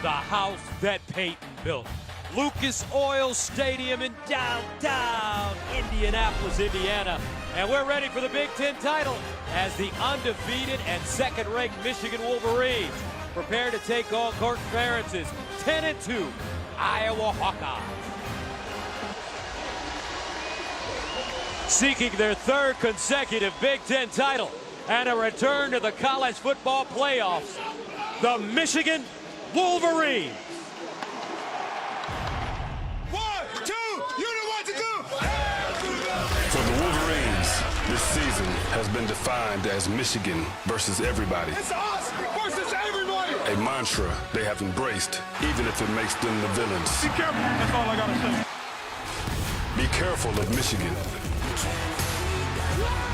the house that Peyton built. Lucas Oil Stadium in downtown Indianapolis, Indiana. And we're ready for the Big Ten title as the undefeated and second-ranked Michigan Wolverines prepare to take on Kirk Ferentz's 10-2 Iowa Hawkeyes. Seeking their third consecutive Big Ten title and a return to the college football playoffs, the Michigan Wolverines. 1, 2, you know what to do! For the Wolverines, this season has been defined as Michigan versus everybody. It's us versus everybody! A mantra they have embraced, even if it makes them the villains. Be careful, that's all I gotta say. Be careful of Michigan.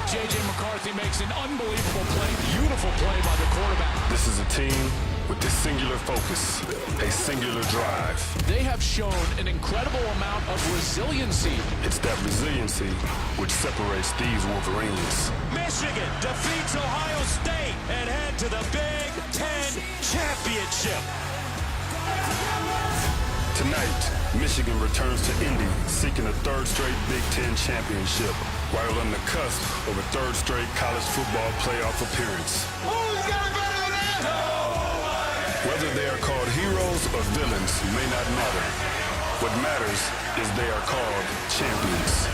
J.J. McCarthy makes an unbelievable play, beautiful play by the quarterback. This is a team with a singular focus, a singular drive. They have shown an incredible amount of resiliency. It's that resiliency which separates these Wolverines. Michigan defeats Ohio State and head to the Big Ten Championship. Tonight, Michigan returns to Indy, seeking a third straight Big Ten championship, while on the cusp of a third straight college football playoff appearance. Who's got it better than that? Whether they are called heroes or villains may not matter. What matters is they are called champions.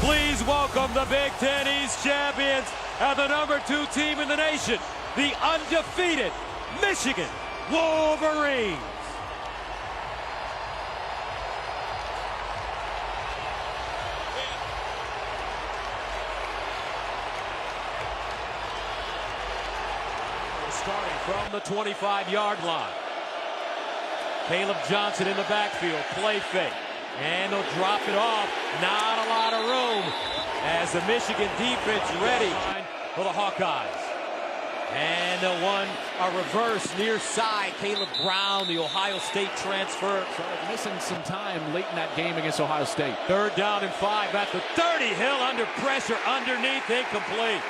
Please welcome the Big Ten East champions and the #2 team in the nation, the undefeated Michigan Wolverines. Starting from the 25-yard line. Caleb Johnson in the backfield, play fake. And they'll drop it off. Not a lot of room as the Michigan defense ready for the Hawkeyes. And they'll run a reverse near side. Caleb Brown, the Ohio State transfer. Missing some time late in that game against Ohio State. 3rd down and 5 at the 30. Hill under pressure, underneath, incomplete.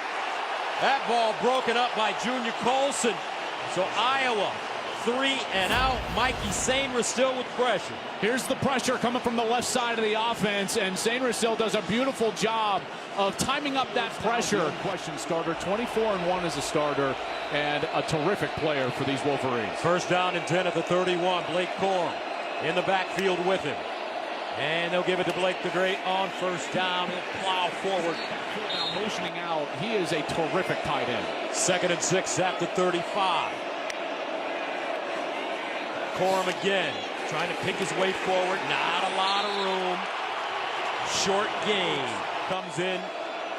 That ball broken up by Junior Colson. So Iowa 3 and out. Mikey Sainristil still with pressure. Here's the pressure coming from the left side of the offense, and Sainristil does a beautiful job of timing up that pressure. Question starter, 24-1 as a starter, and a terrific player for these Wolverines. 1st down and 10 at the 31. Blake Corum in the backfield with him. And they'll give it to Blake the Great on 1st down. He'll plow forward. Now motioning out, he is a terrific tight end. 2nd and 6 at the 35. Corum again, trying to pick his way forward. Not a lot of room. Short gain. Comes in.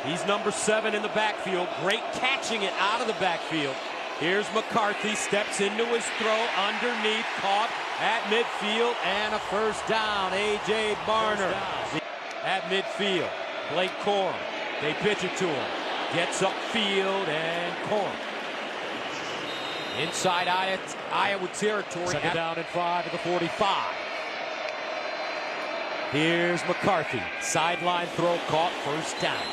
He's number 7 in the backfield. Great catching it out of the backfield. Here's McCarthy, steps into his throw, underneath, caught at midfield, and a 1st down. A.J. Barner at midfield. Blake Corum, they pitch it to him. Gets upfield, and Corum. Inside Iowa territory. 2nd down and 5 at the 45. Here's McCarthy. Sideline throw caught, 1st down.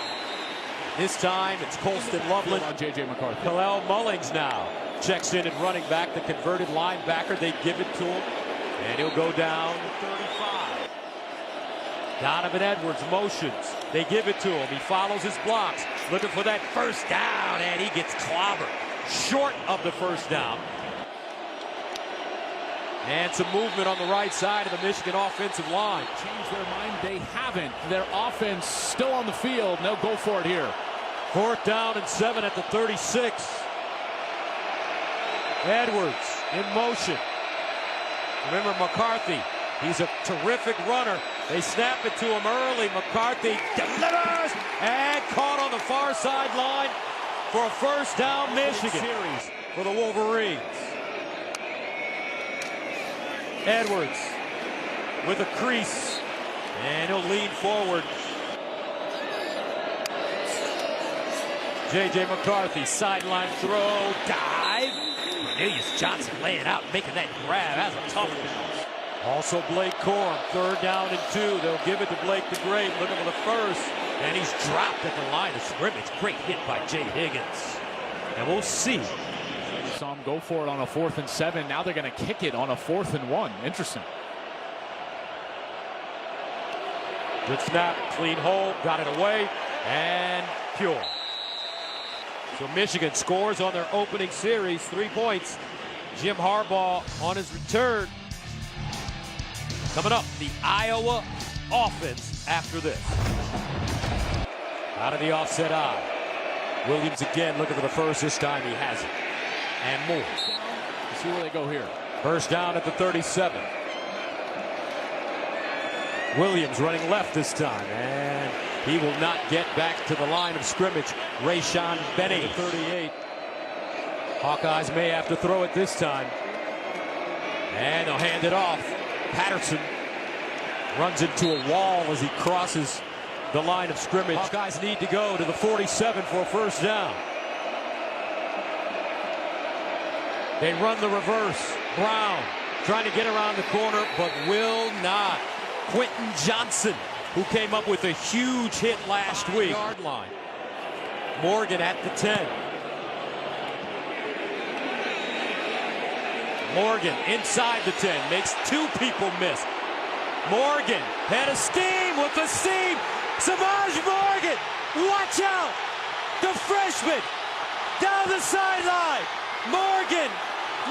This time it's Colston Loveland. On J.J. McCarthy. Kalel Mullings now checks in at running back, the converted linebacker. They give it to him, and he'll go down to 35. Donovan Edwards motions. They give it to him. He follows his blocks, looking for that 1st down, and he gets clobbered short of the 1st down. And some movement on the right side of the Michigan offensive line. Change their mind, they haven't. Their offense still on the field, and they'll go for it here. 4th down and 7 at the 36. Edwards in motion. Remember McCarthy, he's a terrific runner. They snap it to him early. McCarthy delivers and caught on the far sideline for a 1st down. Michigan series for the Wolverines. Edwards with a crease, and he'll lean forward. J.J. McCarthy, sideline throw, dive. Cornelius Johnson laying out, making that grab. That's a tough one. Also Blake Corum, 3rd down and 2. They'll give it to Blake the Great, looking for the 1st. And he's dropped at the line of scrimmage. Great hit by Jay Higgins. And we'll see. Saw him go for it on a 4th and 7. Now they're going to kick it on a 4th and 1. Interesting. Good snap, clean hold, got it away, and pure. So Michigan scores on their opening series, 3 points. Jim Harbaugh on his return. Coming up, the Iowa offense after this. Out of the offset eye. Williams again looking for the first. This time he has it. And more. Let's see where they go here. First down at the 37. Williams running left this time. And he will not get back to the line of scrimmage. Rayshon Benny, 38. Hawkeyes may have to throw it this time. And they'll hand it off. Patterson runs into a wall as he crosses the line of scrimmage. Hawkeyes need to go to the 47 for a first down. They run the reverse. Brown trying to get around the corner, but will not. Quentin Johnson, who came up with a huge hit last week. Yard line. Morgan at the 10. Morgan inside the 10, makes 2 people miss. Morgan had a steam with the seam. Samaj Morgan, watch out! The freshman down the sideline. Morgan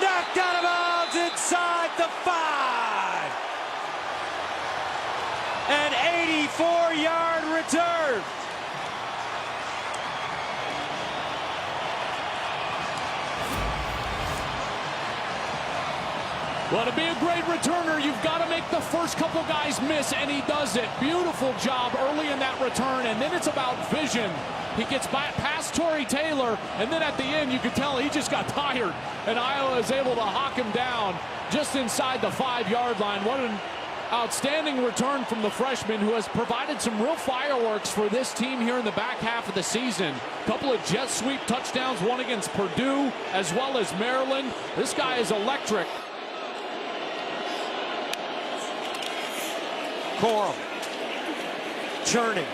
knocked out of bounds inside the 5. An 84-yard return. Well, to be a great returner, you've got to make the first couple guys miss, and he does it. Beautiful job early in that return, and then it's about vision. He gets past Torrey Taylor, and then at the end, you could tell he just got tired, and Iowa is able to hawk him down just inside the 5-yard line. What an outstanding return from the freshman, who has provided some real fireworks for this team here in the back half of the season. A couple of jet sweep touchdowns, one against Purdue as well as Maryland. This guy is electric. Corum churning,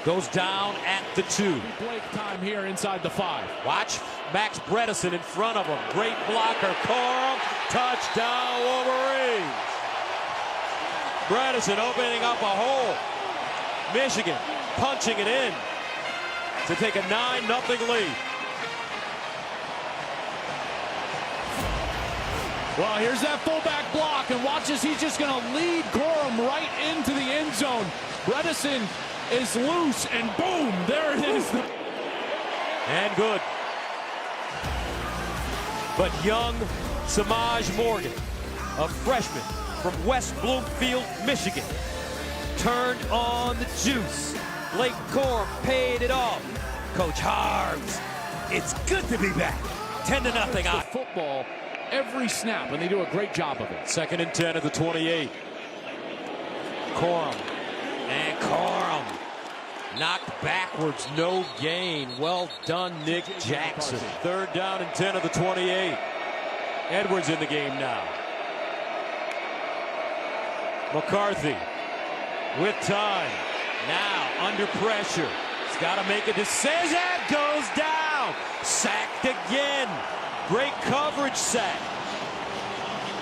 goes down at the 2. Blake time here inside the 5. Watch Max Bredesen in front of him. Great blocker. Corum, touchdown Wolverines. Bredesen opening up a hole. Michigan punching it in to take a 9-0 lead. Well, here's that fullback block, and watch as he's just going to lead Corum right into the end zone. Bredesen is loose, and boom, there it is. And good. But young Samaj Morgan, a freshman from West Bloomfield, Michigan, turned on the juice. Blake Corum paid it off. Coach Harms, it's good to be back. 10-0 on football every snap, and they do a great job of it. 2nd and 10 at the 28. Corum. And Corum knocked backwards, no gain. Well done, Nick Jackson. 3rd down and 10 of the 28. Edwards in the game now. McCarthy with time. Now under pressure. He's got to make a decision. Goes down. Sacked again. Great coverage sack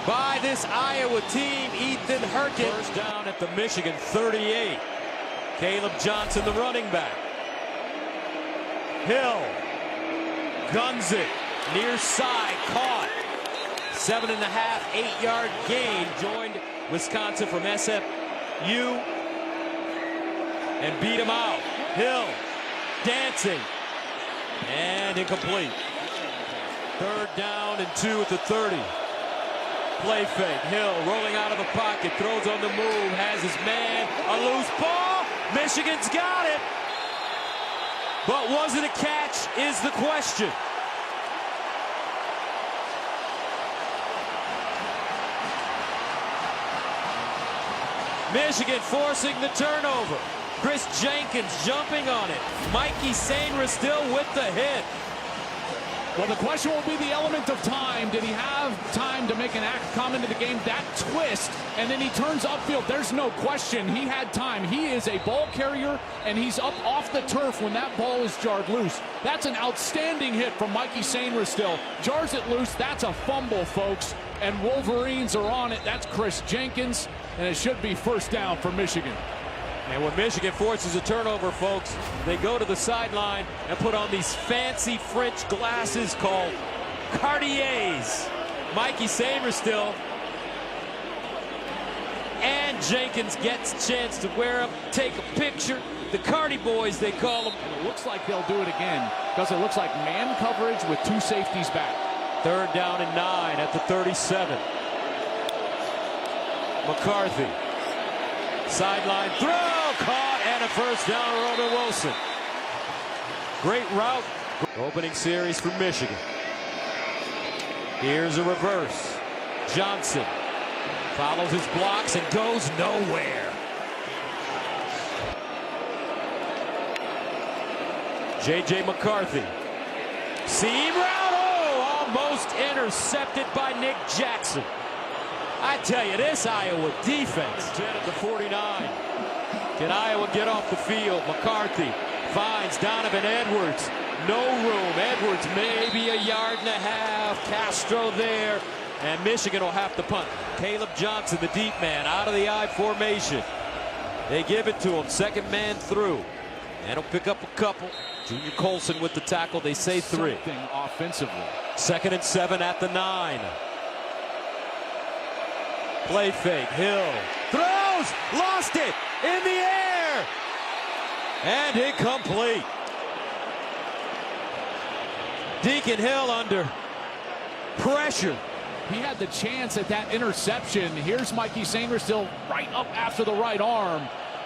by this Iowa team. Ethan Herkin. First down at the Michigan 38. Caleb Johnson, the running back. Hill guns it near side, caught. 7.5, 8-yard gain. Joined Wisconsin from SFU and beat him out. Hill dancing and incomplete. 3rd down and 2 at the 30. Play fake. Hill rolling out of the pocket, throws on the move, has his man, a loose ball. Michigan's got it. But was it a catch is the question. Michigan forcing the turnover. Chris Jenkins jumping on it. Mikey Sainra still with the hit. Well, the question will be the element of time. Did he have time to make an act come into the game? That twist, and then he turns upfield. There's no question he had time. He is a ball carrier, and he's up off the turf when that ball is jarred loose. That's an outstanding hit from Mikey Sainristil. Jars it loose. That's a fumble, folks. And Wolverines are on it. That's Chris Jenkins, and it should be first down for Michigan. And when Michigan forces a turnover, folks, they go to the sideline and put on these fancy French glasses called Cartiers. Mikey Sainristil and Jenkins gets a chance to wear them, take a picture. The Cardi Boys, they call them. It looks like they'll do it again because it looks like man coverage with two safeties back. 3rd down and 9 at the 37. McCarthy. Sideline throw, caught, and a first down, Roman Wilson. Great route. Opening series for Michigan. Here's a reverse. Johnson follows his blocks and goes nowhere. J.J. McCarthy. Seam route, oh, almost intercepted by Nick Jackson. I tell you, this Iowa defense. 10 at the 49. Can Iowa get off the field? McCarthy finds Donovan Edwards. No room. Edwards maybe a yard and a half. Castro there. And Michigan will have to punt. Caleb Johnson, the deep man, out of the I formation. They give it to him. Second man through. And he'll pick up a couple. Junior Colson with the tackle. They say 3. Something offensively. 2nd and 7 at the 9. Play fake. Hill throws. Lost it. In the air. And incomplete. Deacon Hill under pressure. He had the chance at that interception. Here's Mikey Sainristil right up after the right arm.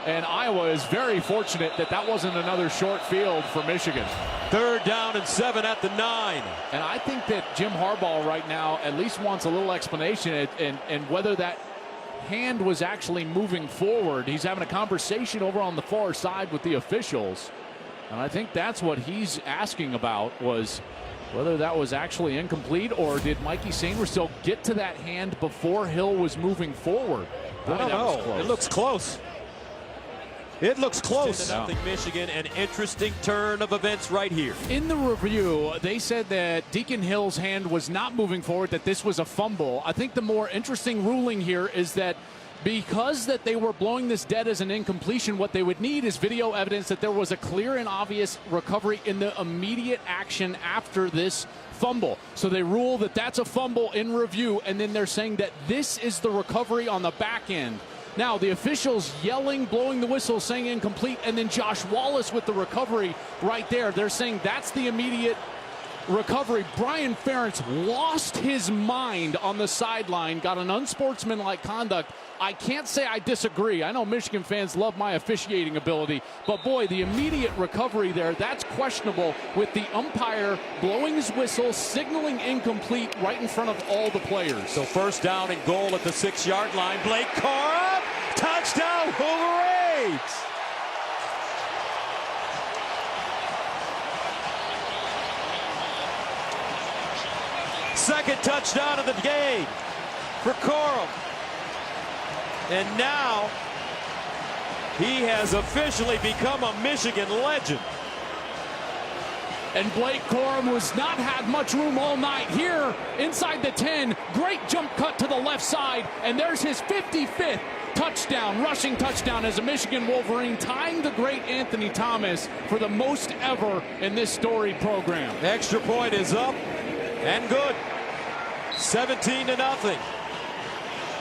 And Iowa is very fortunate that that wasn't another short field for Michigan. 3rd down and 7 at the 9. And I think that Jim Harbaugh right now at least wants a little explanation and whether that hand was actually moving forward. He's having a conversation over on the far side with the officials. And I think that's what he's asking about, was whether that was actually incomplete or did Mikey Sainristil get to that hand before Hill was moving forward. I don't know. It looks close. It looks close. 10-0 Michigan, an interesting turn of events right here. In the review, they said that Deacon Hill's hand was not moving forward, that this was a fumble. I think the more interesting ruling here is that because that they were blowing this dead as an incompletion, what they would need is video evidence that there was a clear and obvious recovery in the immediate action after this fumble. So they rule that that's a fumble in review, and then they're saying that this is the recovery on the back end. Now, the officials yelling, blowing the whistle, saying incomplete, and then Josh Wallace with the recovery right there. They're saying that's the immediate recovery. Brian Ferentz lost his mind on the sideline, got an unsportsmanlike conduct. I can't say I disagree. I know Michigan fans love my officiating ability, but boy, the immediate recovery there, that's questionable with the umpire blowing his whistle, signaling incomplete right in front of all the players. So 1st down and goal at the 6-yard line. Blake Corum, touchdown Wolverines! Second touchdown of the game for Corum. And now he has officially become a Michigan legend. And Blake Corum has not had much room all night. Here inside the 10, great jump cut to the left side, and there's his 55th touchdown, rushing touchdown as a Michigan Wolverine, tying the great Anthony Thomas for the most ever in this storied program. Extra point is up and good. 17-0.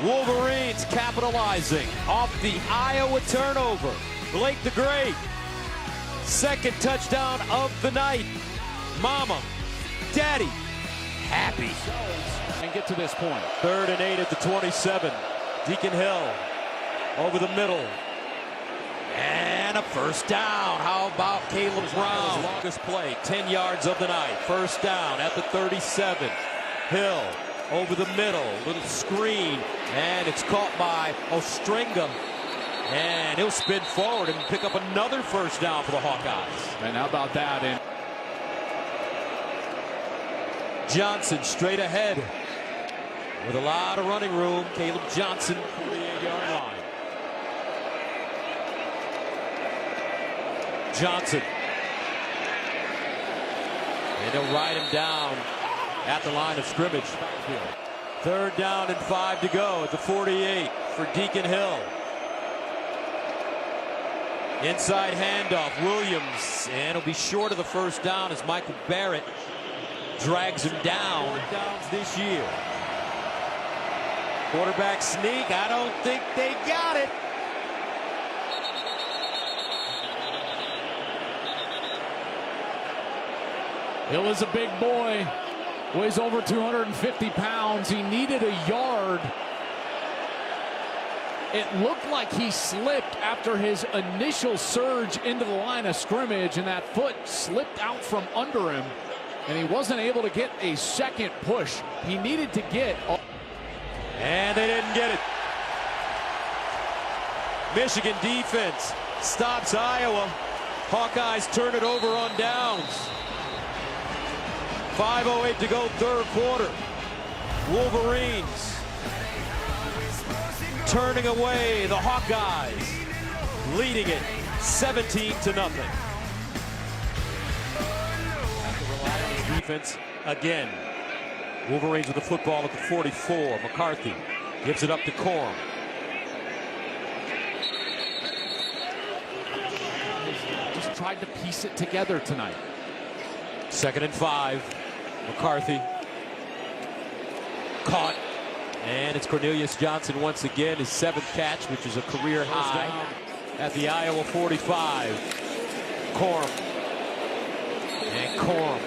Wolverines capitalizing off the Iowa turnover. Blake the Great, 2nd touchdown of the night. Mama, Daddy, happy. And get to this point. 3rd and 8 at the 27. Deacon Hill over the middle. And a first down. How about Caleb Brown? Longest play, 10 yards of the night. 1st down at the 37. Hill over the middle, little screen, and it's caught by Ostringham, and he'll spin forward and pick up another 1st down for the Hawkeyes. And how about that? And Johnson straight ahead with a lot of running room. Caleb Johnson, 48-yard line. Johnson. And they'll ride him down at the line of scrimmage. Third down and 5 to go at the 48 for Deacon Hill. Inside handoff, Williams, and he'll be short of the first down as Michael Barrett drags him down. Downs this year. Quarterback sneak, I don't think they got it. Hill is a big boy, weighs over 250 pounds. He needed a yard. It looked like he slipped after his initial surge into the line of scrimmage, and that foot slipped out from under him, and he wasn't able to get a second push. He needed to get. And they didn't get it. Michigan defense stops Iowa. Hawkeyes turn it over on downs. 5:08 to go, third quarter. Wolverines turning away the Hawkeyes, leading it 17-0. Defense again. Wolverines with the football at the 44. McCarthy gives it up to Corum. Just tried to piece it together tonight. 2nd and 5. McCarthy caught. And it's Cornelius Johnson once again, his 7th catch, which is a career high at the Iowa 45. Corum. And Corum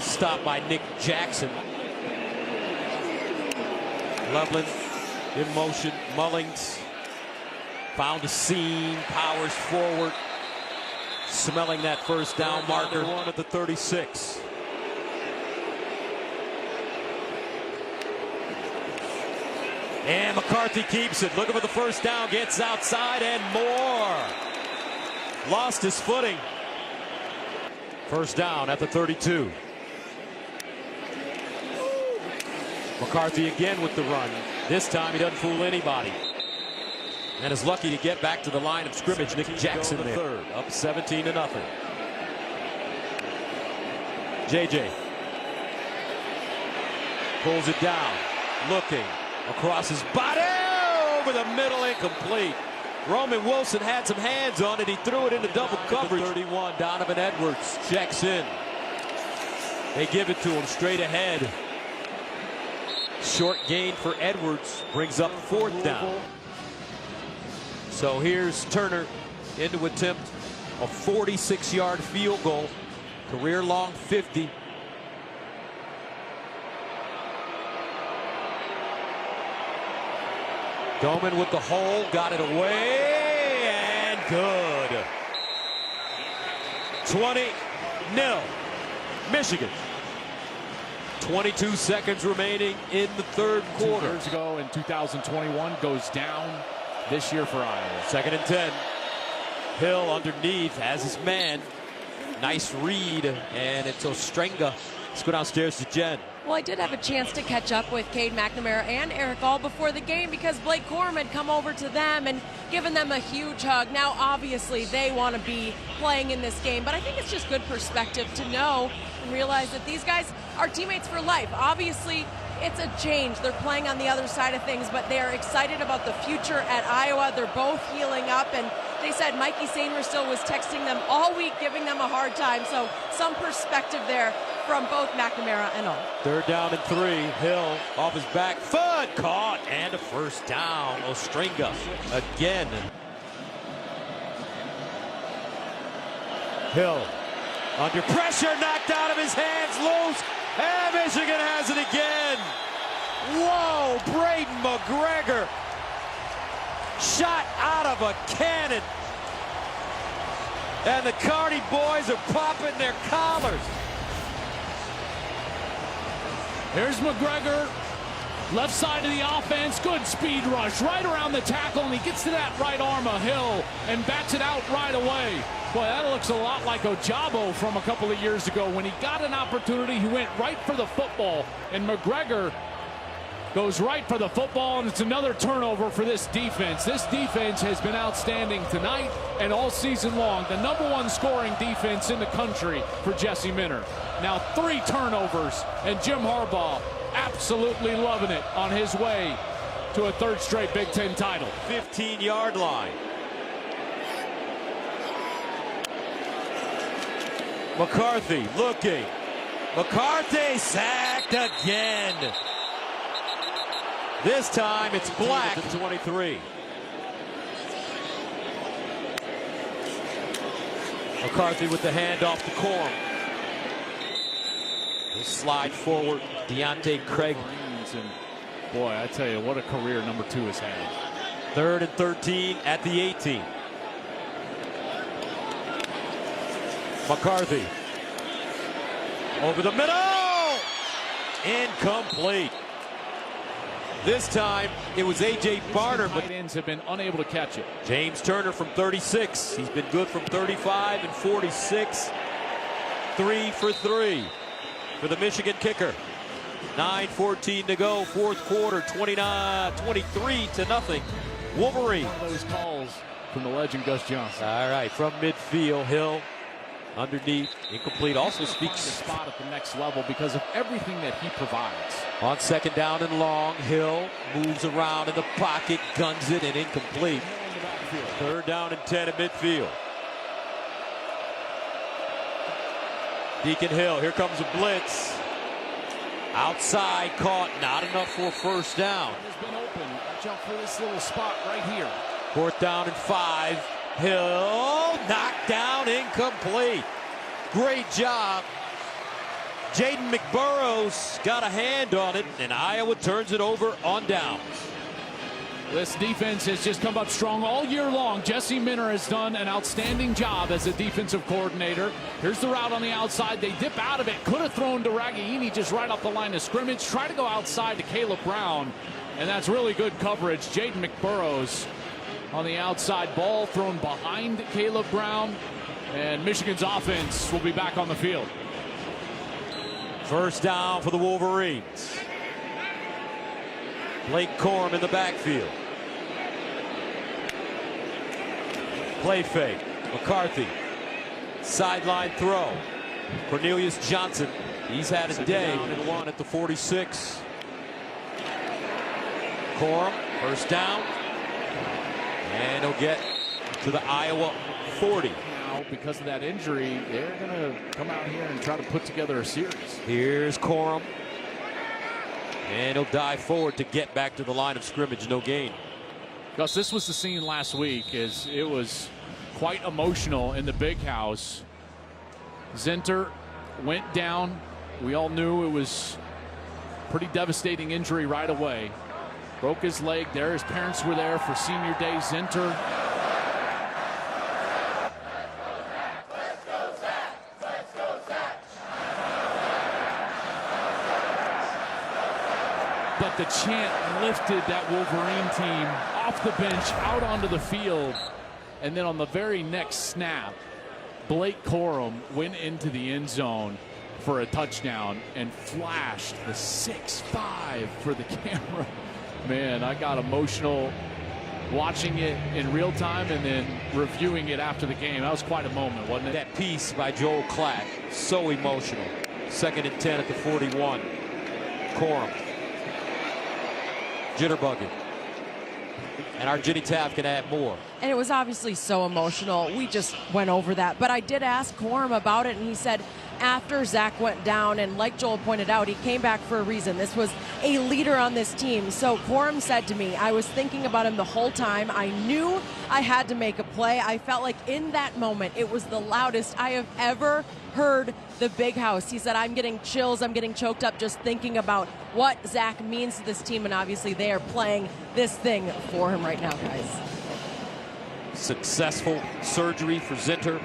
stopped by Nick Jackson. Loveland in motion. Mullings found a seam, powers forward, smelling that first down marker. One at the 36. And McCarthy keeps it, looking for the first down, gets outside and more. Lost his footing. First down at the 32. McCarthy again with the run. This time he doesn't fool anybody. And is lucky to get back to the line of scrimmage. Nick Jackson there. Third, up 17-0. JJ pulls it down, looking across his body, over the middle, incomplete. Roman Wilson had some hands on it. He threw it into double coverage. 31, Donovan Edwards checks in. They give it to him straight ahead. Short gain for Edwards, brings up 4th down. So here's Turner in to attempt a 46-yard field goal. Career long 50. Doman with the hole, got it away, and good. 20-0, Michigan. 22 seconds remaining in the third quarter. 2 years ago in 2021, goes down this year for Iowa. 2nd and 10. Hill underneath has his man. Nice read, and it's Ostrenga. Let's go downstairs to Jen. Well, I did have a chance to catch up with Cade McNamara and Eric All before the game because Blake Corum had come over to them and given them a huge hug. Now, obviously, they want to be playing in this game, but I think it's just good perspective to know and realize that these guys are teammates for life. Obviously, it's a change. They're playing on the other side of things, but they're excited about the future at Iowa. They're both healing up, and they said Mikey Sainristil was texting them all week, giving them a hard time. So some perspective there from both McNamara and All. 3rd down and 3. Hill off his back foot, caught, and a first down. Ostrenga again. Hill under pressure, knocked out of his hands, loose, and Michigan has it again. Whoa, Braden McGregor, shot out of a cannon. And the Carney boys are popping their collars. Here's McGregor Left side of the offense, good speed rush right around the tackle, and he gets to that right arm of Hill and bats it out right away. Boy, that looks a lot like Ojabo from a couple of years ago. When he got an opportunity, he went right for the football, and McGregor goes right for the football, and it's another turnover for this defense. This defense has been outstanding tonight and all season long. The #1 scoring defense in the country for Jesse Minter. Now 3 turnovers, and Jim Harbaugh absolutely loving it on his way to a 3rd straight Big Ten title. 15-yard line. McCarthy looking. McCarthy sacked again. This time it's Black. 23. McCarthy with the handoff to Corum. He'll slide forward. Deontay Craig. And boy, I tell you, what a career number 2 has had. 3rd and 13 at the 18. McCarthy. Over the middle. Incomplete. This time it was A.J. Barner, but tight ends have been unable to catch it. James Turner from 36. He's been good from 35 and 46. 3 for 3 for the Michigan kicker. 9:14 to go, 4th quarter, 23-0. Wolverine. Those calls from the legend Gus Johnson. All right, from midfield, Hill underneath, incomplete. Also speaks the spot at the next level because of everything that he provides. on 2nd down and long. Hill moves around in the pocket, guns it, and incomplete. 3rd down and 10 at midfield. Deacon Hill, here comes a blitz. Outside, caught, not enough for a 1st down. Has been open. Watch out for this little spot right here. 4th down and 5. Hill knocked down, incomplete. Great job. Jaden McBurrows got a hand on it, and Iowa turns it over on downs. This defense has just come up strong all year long. Jesse Minter has done an outstanding job as a defensive coordinator. Here's the route on the outside. They dip out of it. Could have thrown to Ragaini just right off the line of scrimmage. Try to go outside to Caleb Brown, and that's really good coverage. Jaden McBurrows on the outside, ball thrown behind Caleb Brown, and Michigan's offense will be back on the field. 1st down for the Wolverines. Blake Corum in the backfield. Play fake. McCarthy. Sideline throw. Cornelius Johnson. He's had a day. Down and 1 at the 46. Corum, 1st down. And he'll get to the Iowa 40. Now, because of that injury, they're going to come out here and try to put together a series. Here's Corum. And he'll dive forward to get back to the line of scrimmage. No gain. Gus, this was the scene last week. As it was quite emotional in the big house. Zinter went down. We all knew it was a pretty devastating injury right away. Broke his leg there. His parents were there for senior day. Zinter. But the chant lifted that Wolverine team off the bench out onto the field. And then on the very next snap, Blake Corum went into the end zone for a touchdown and flashed the 6'5" for the camera. Man, I got emotional watching it in real time and then reviewing it after the game. That was quite a moment, wasn't it? That piece by Joel Klatt, so emotional. 2nd and 10 at the 41. Corum. Jitterbugging. And our Ginny Taft can add more. And it was obviously so emotional. We just went over that. But I did ask Corum about it, and he said after Zach went down, and like Joel pointed out, he came back for a reason. This was a leader on this team. So Corum said to me, I was thinking about him the whole time. I knew I had to make a play. I felt like in that moment, it was the loudest I have ever heard the big house. He said, I'm getting chills. I'm getting choked up just thinking about what Zach means to this team. And obviously they are playing this thing for him right now, guys. Successful surgery for Zinter.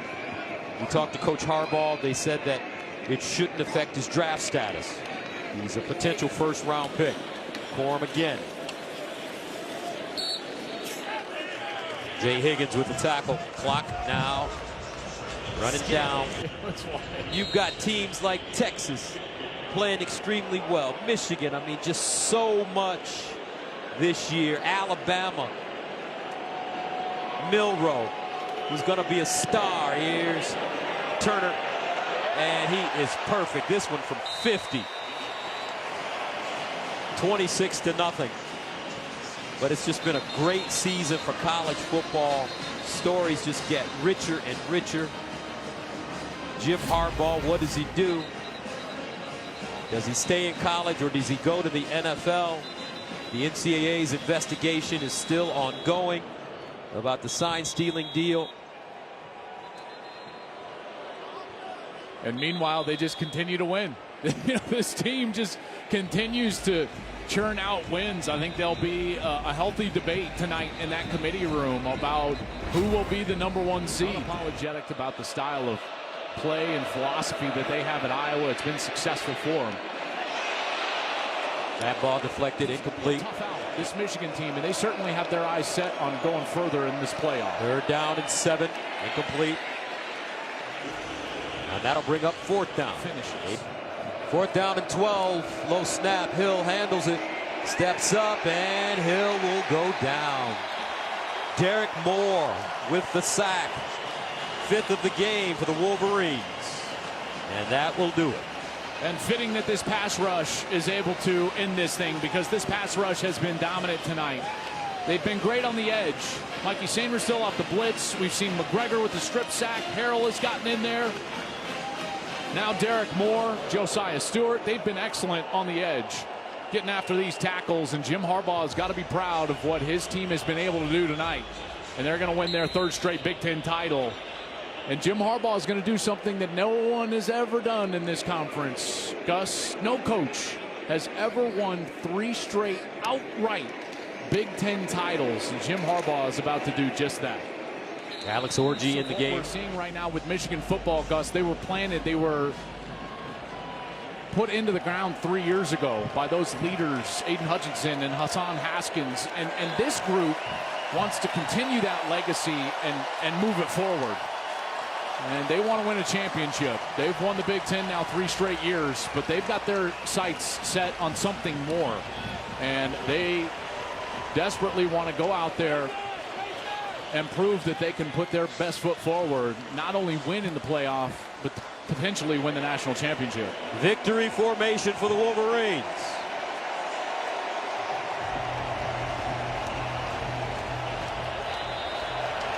We talked to Coach Harbaugh. They said that it shouldn't affect his draft status. He's a potential 1st-round pick. for him again. Jay Higgins with the tackle. Clock now running down. You've got teams like Texas playing extremely well. Michigan, I mean, just so much this year. Alabama. Milroe, who's going to be a star. Here's Turner, and he is perfect. This one from 50. 26-0. But it's just been a great season for college football. Stories just get richer and richer. Jim Harbaugh, what does he do? Does he stay in college or does he go to the NFL? The NCAA's investigation is still ongoing about the sign-stealing deal. And meanwhile, they just continue to win. This team just continues to churn out wins. I think there'll be a healthy debate tonight in that committee room about who will be the #1 seed. Unapologetic about the style of play and philosophy that they have at Iowa. It's been successful for them. That ball deflected, incomplete. Tough out, this Michigan team, and they certainly have their eyes set on going further in this playoff. They're down in 7, incomplete. And that'll bring up 4th down. Finishes. 4th down and 12. Low snap. Hill handles it. Steps up, and Hill will go down. Derek Moore with the sack. 5th of the game for the Wolverines. And that will do it. And fitting that this pass rush is able to end this thing, because this pass rush has been dominant tonight. They've been great on the edge. Mikey Samer still off the blitz. We've seen McGregor with the strip sack. Harrell has gotten in there. Now Derek Moore, Josiah Stewart, they've been excellent on the edge, getting after these tackles, and Jim Harbaugh has got to be proud of what his team has been able to do tonight. And they're going to win their 3rd straight Big Ten title. And Jim Harbaugh is going to do something that no one has ever done in this conference. Gus, no coach has ever won 3 straight outright Big Ten titles, and Jim Harbaugh is about to do just that. Alex Orji in the game. What we're seeing right now with Michigan football, Gus, they were planted, they were put into the ground 3 years ago by those leaders, Aiden Hutchinson and Hassan Haskins. And this group wants to continue that legacy and move it forward. And they want to win a championship. They've won the Big Ten now 3 straight years, but they've got their sights set on something more. And they desperately want to go out there and prove that they can put their best foot forward, not only win in the playoff, but potentially win the national championship. Victory formation for the Wolverines.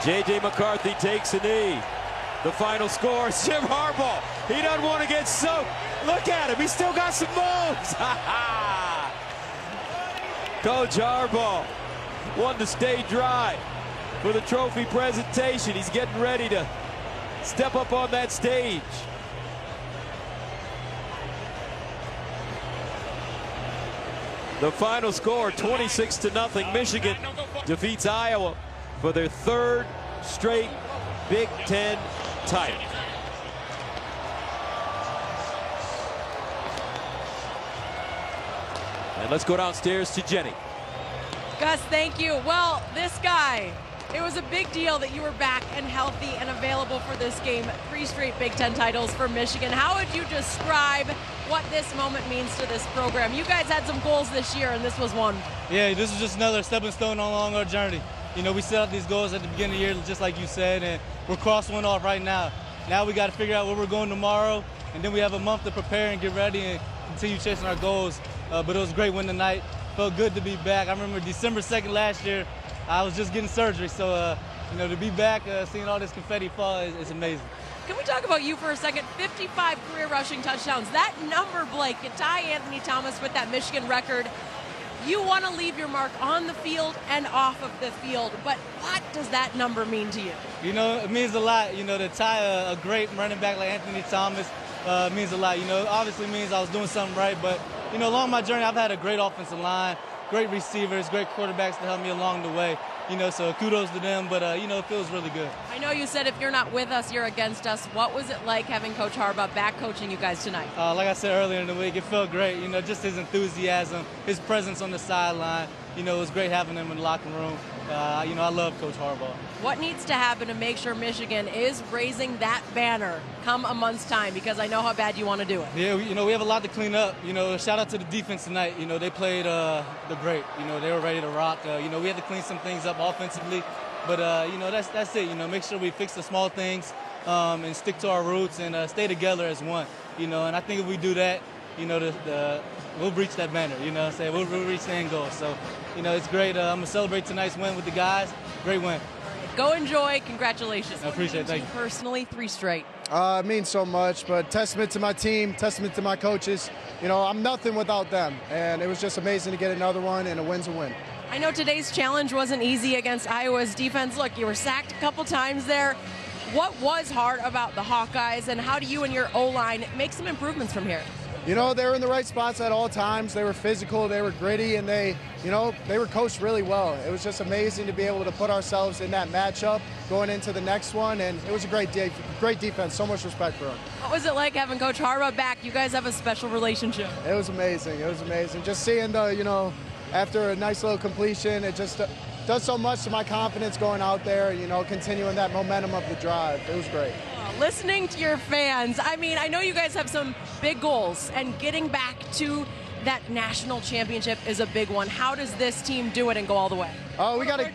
J.J. McCarthy takes a knee. The final score is Jim Harbaugh. He doesn't want to get soaked. Look at him. He's still got some moves. Coach Harbaugh wanted to stay dry for the trophy presentation. He's getting ready to step up on that stage. The final score, 26-0. Michigan defeats Iowa for their 3rd straight Big Ten title. And let's go downstairs to Jenny. Gus, thank you. Well, this guy, it was a big deal that you were back and healthy and available for this game. 3 straight Big Ten titles for Michigan. How would you describe what this moment means to this program? You guys had some goals this year, and this was one. Yeah, this is just another stepping stone along our journey. You know, we set out these goals at the beginning of the year, just like you said, and we're crossing one off right now. Now we got to figure out where we're going tomorrow, and then we have a month to prepare and get ready and continue chasing our goals. But it was a great win tonight. Felt good to be back. I remember December 2nd last year, I was just getting surgery. So, you know, to be back, seeing all this confetti fall is amazing. Can we talk about you for a second? 55 career rushing touchdowns. That number, Blake, to tie Anthony Thomas with that Michigan record. You want to leave your mark on the field and off of the field, but what does that number mean to you? You know, it means a lot. You know, to tie a great running back like Anthony Thomas means a lot. You know, it obviously means I was doing something right, but, you know, along my journey, I've had a great offensive line. great receivers, great quarterbacks to help me along the way. So kudos to them, but, it feels really good. I know you said if you're not with us, you're against us. What was it like having Coach Harbaugh back coaching you guys tonight? Like I said earlier in the week, it felt great. Just his enthusiasm, his presence on the sideline. It was great having him in the locker room. I love Coach Harbaugh. What needs to happen to make sure Michigan is raising that banner come a month's time? Because I know how bad you want to do it. Yeah, we have a lot to clean up. Shout out to the defense tonight. They played the great. They were ready to rock. We had to clean some things up offensively. But, that's it. Make sure we fix the small things and stick to our roots and stay together as one. And I think if we do that, we'll reach that banner. We'll reach the end goal. So, it's great. I'm going to celebrate tonight's win with the guys. Great win. Go enjoy. Congratulations. I appreciate it. Thank you. Personally, 3 straight. It means so much, but testament to my team, testament to my coaches. I'm nothing without them, and it was just amazing to get another one, and a win's a win. I know today's challenge wasn't easy against Iowa's defense. Look, you were sacked a couple times there. What was hard about the Hawkeyes, and how do you and your O-line make some improvements from here? They were in the right spots at all times. They were physical, they were gritty, and they were coached really well. It was just amazing to be able to put ourselves in that matchup going into the next one, and it was a great defense. So much respect for them. What was it like having Coach Harbaugh back? You guys have a special relationship. It was amazing. It was amazing. Just seeing after a nice little completion, it just does so much to my confidence going out there, continuing that momentum of the drive. It was great. Listening to your fans, I know you guys have some big goals, and getting back to that national championship is a big one. How does this team do it and go all the way? We got to.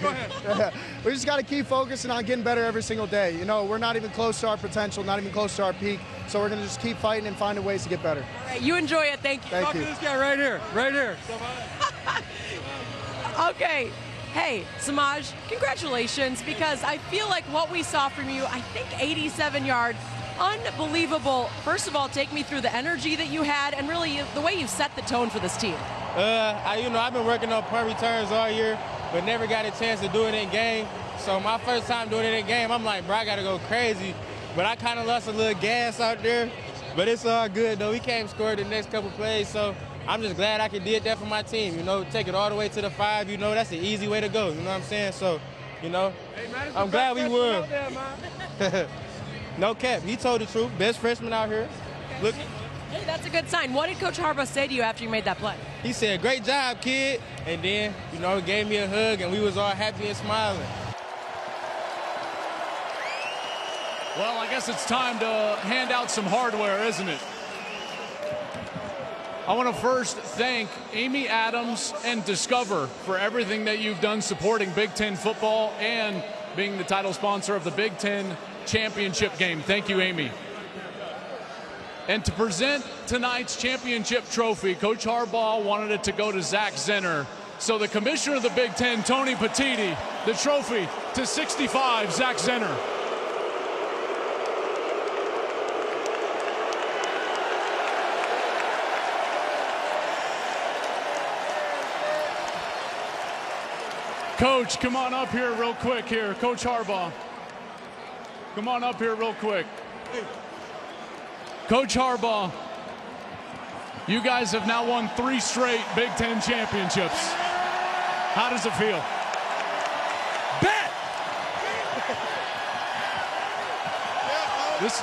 Go ahead. We just got to keep focusing on getting better every single day. We're not even close to our potential, not even close to our peak. So we're going to just keep fighting and finding ways to get better. All right, you enjoy it. Thank you. Thank you. Talk to this guy right here. Right here. Okay. Hey, Samaj, congratulations, because I feel like what we saw from you, I think 87-yard, unbelievable. First of all, take me through the energy that you had and really the way you set the tone for this team. I've been working on punt returns all year, but never got a chance to do it in game. So my first time doing it in game, I'm like, bro, I got to go crazy. But I kind of lost a little gas out there. But it's all good, though. We came scored the next couple plays, so I'm just glad I could did that for my team. Take it all the way to the 5. That's the easy way to go. You know what I'm saying? So, I'm glad we won. No cap. He told the truth. Best freshman out here. Okay. Look. Hey, that's a good sign. What did Coach Harbaugh say to you after you made that play? He said, great job, kid. And then, he gave me a hug, and we was all happy and smiling. Well, I guess it's time to hand out some hardware, isn't it? I want to first thank Amy Adams and Discover for everything that you've done supporting Big Ten football and being the title sponsor of the Big Ten championship game. Thank you, Amy. And to present tonight's championship trophy, Coach Harbaugh wanted it to go to Zach Zenner. So the commissioner of the Big Ten, Tony Petitti, the trophy to 65, Zach Zenner. Coach, come on up here real quick here. Coach Harbaugh. Come on up here real quick. Coach Harbaugh, you guys have now won 3 straight Big Ten championships. How does it feel? Bet! This.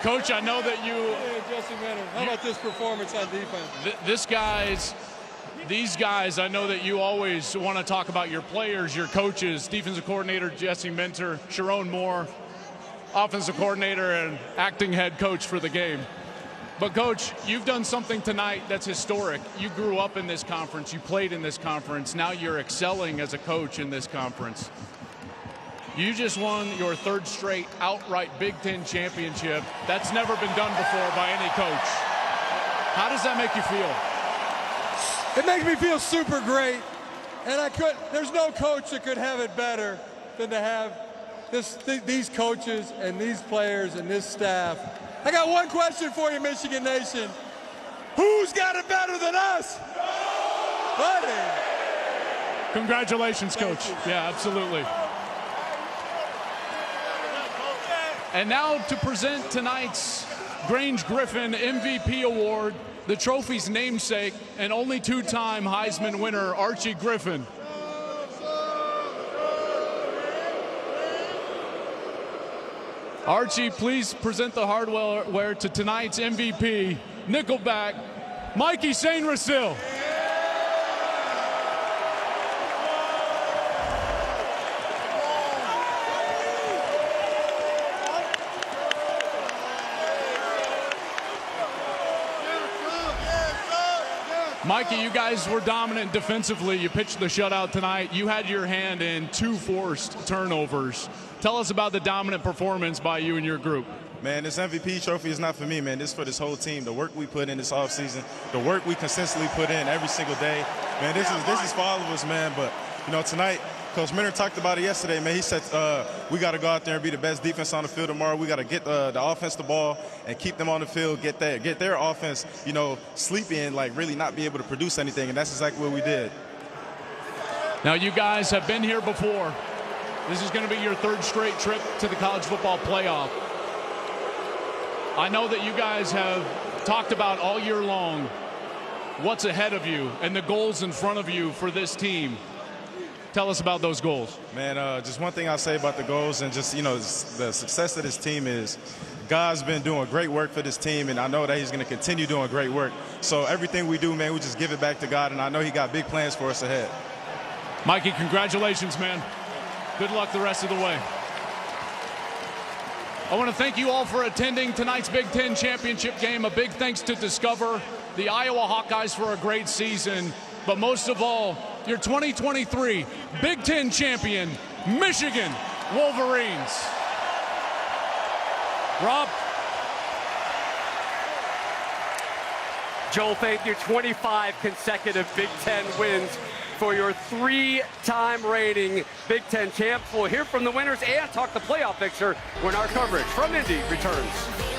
Coach, I know that you. How about this performance on defense? These guys, I know that you always want to talk about your players, your coaches, defensive coordinator Jesse Minter, Sharon Moore, offensive coordinator and acting head coach for the game. But, Coach, you've done something tonight that's historic. You grew up in this conference. You played in this conference. Now you're excelling as a coach in this conference. You just won your 3rd straight outright Big Ten championship. That's never been done before by any coach. How does that make you feel? It makes me feel super great, and there's no coach that could have it better than to have these coaches and these players and this staff. I got one question for you, Michigan Nation. Who's got it better than us? Buddy. Congratulations, Coach. Yeah, absolutely. And now to present tonight's Grange Griffin MVP Award, the trophy's namesake and only two-time Heisman winner, Archie Griffin. Archie, please present the hardware to tonight's MVP, Nickelback, Mikey St. Rasil. Mikey, you guys were dominant defensively. You pitched the shutout tonight. You had your hand in 2 forced turnovers. Tell us about the dominant performance by you and your group. Man, this MVP trophy is not for me, man. This is for this whole team. The work we put in this offseason, the work we consistently put in every single day. Man, this is for all of us, man. But, you know, tonight, Coach Minter talked about it yesterday, man. He said we got to go out there and be the best defense on the field tomorrow. We got to get the offense the ball and keep them on the field, get their offense, you know, sleepy and, like, really not be able to produce anything. And that's exactly what we did. Now, you guys have been here before. This is going to be your 3rd straight trip to the college football playoff. I know that you guys have talked about all year long what's ahead of you and the goals in front of you for this team. Tell us about those goals. Man, just one thing I'll say about the goals and just, you know, the success of this team is God's been doing great work for this team, and I know that he's going to continue doing great work. So everything we do, man, we just give it back to God, and I know he got big plans for us ahead. Mikey, congratulations, man. Good luck the rest of the way. I want to thank you all for attending tonight's Big Ten championship game. A big thanks to Discover, the Iowa Hawkeyes for a great season, but most of all, your 2023 Big Ten champion, Michigan Wolverines. Rob. Joel, thank you. 25 consecutive Big Ten wins for your 3-time reigning Big Ten champs. We'll hear from the winners and talk the playoff picture when our coverage from Indy returns.